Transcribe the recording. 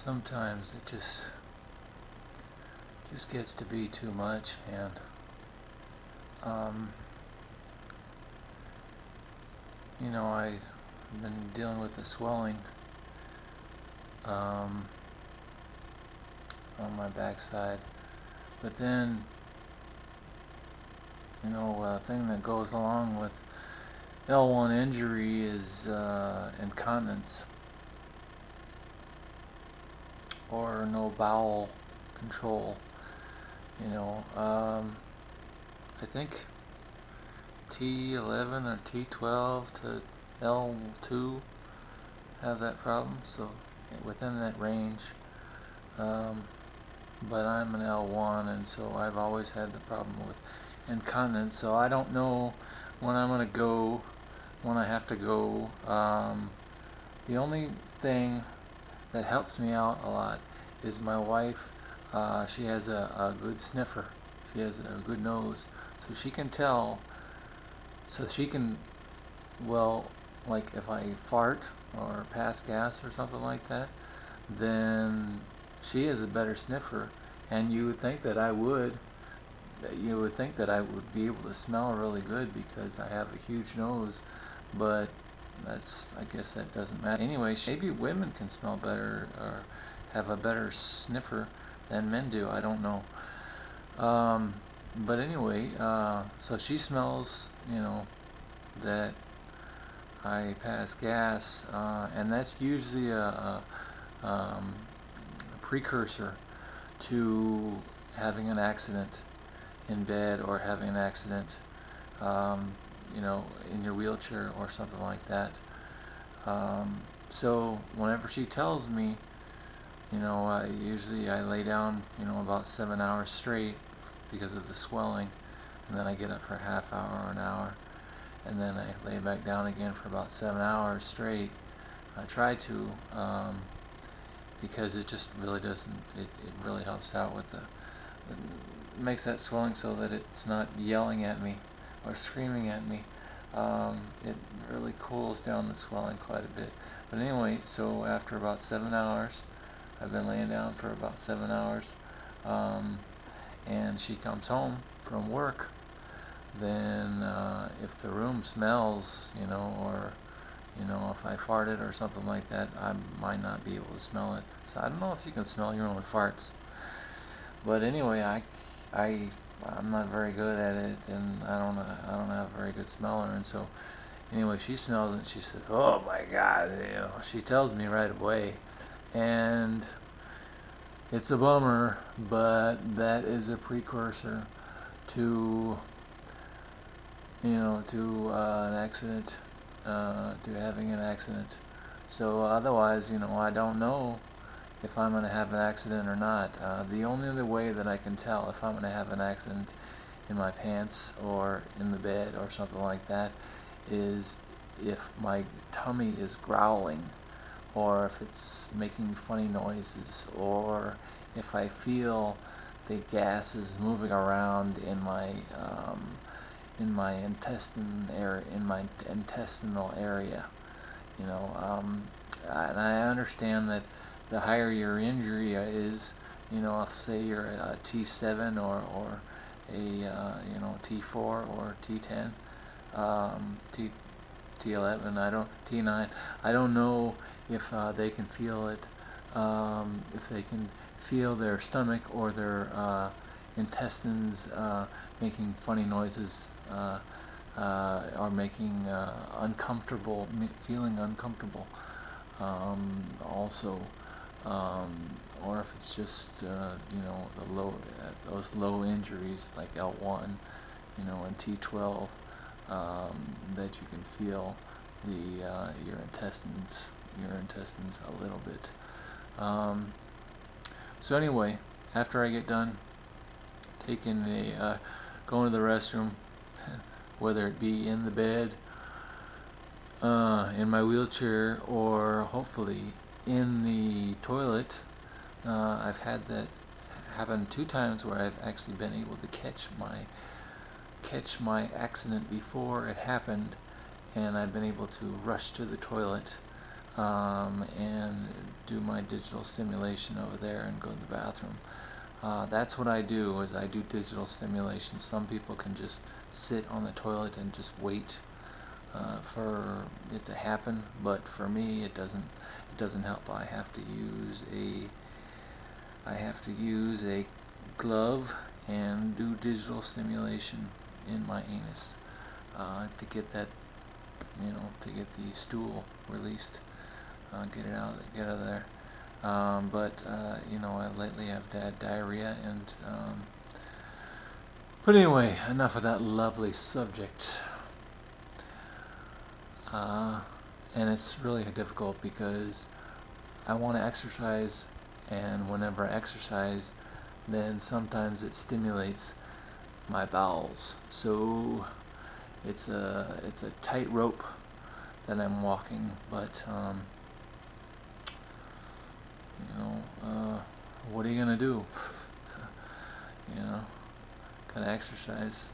sometimes it just gets to be too much, and you know, I've been dealing with the swelling on my backside, but then, you know, a thing that goes along with L1 injury is incontinence, or no bowel control. You know, I think T11 or T12 to L2 have that problem, so within that range. But I'm an L1, and so I've always had the problem with incontinence, so I don't know when I'm going to go, when I have to go. The only thing that helps me out a lot is my wife. She has a good sniffer. She has a good nose, so she can tell. So she can, well, like if I fart or pass gas or something like that, then she is a better sniffer, and you would think that I would. You would think that I would be able to smell really good because I have a huge nose, but I guess that doesn't matter. Anyway, maybe women can smell better or have a better sniffer than men do. I don't know. But anyway, so she smells, you know, that I pass gas, and that's usually a precursor to having an accident in bed, or having an accident, you know, in your wheelchair or something like that. So whenever she tells me, you know, usually I lay down, you know, about 7 hours straight because of the swelling, and then I get up for a half hour or an hour, and then I lay back down again for about 7 hours straight. I try to, because it just really doesn't, it really helps out with it makes that swelling so that it's not yelling at me or screaming at me. It really cools down the swelling quite a bit. But anyway, so after about 7 hours, I've been laying down for about 7 hours, and she comes home from work, then if the room smells, you know, or you know, if I farted or something like that, I might not be able to smell it. So I don't know if you can smell your own farts. But anyway, I'm not very good at it, and I don't have a very good smeller, and so anyway, she smells it and she says, "Oh my God," you know, she tells me right away, and it's a bummer, but that is a precursor to, you know, to an accident, to having an accident. So otherwise, you know, I don't know if I'm going to have an accident or not. The only other way that I can tell if I'm going to have an accident in my pants or in the bed or something like that is if my tummy is growling, or if it's making funny noises, or if I feel the gas is moving around in my intestinal area. You know, and I understand that the higher your injury is, you know, I'll say you're a T7 or a you know, T4 or T10, T11, T9. I don't know if they can feel it, if they can feel their stomach or their intestines making funny noises, or making feeling uncomfortable. Also, or if it's just you know, those low injuries like L1, you know, and T12, that you can feel your intestines a little bit. So anyway, after I get done going to the restroom, whether it be in the bed, in my wheelchair, or hopefully in the toilet, I've had that happen 2 times where I've actually been able to catch my accident before it happened, and I've been able to rush to the toilet, and do my digital stimulation over there and go to the bathroom. That's what I do, is I do digital stimulation. Some people can just sit on the toilet and just wait for it to happen, but for me it doesn't help. I have to use a glove and do digital stimulation in my anus to get that, to get the stool released, get it out of there. I lately have had diarrhea, and but anyway, enough of that lovely subject. And it's really difficult because I want to exercise, and whenever I exercise, then sometimes it stimulates my bowels. So it's a tightrope that I'm walking, but what are you gonna do? Gotta exercise.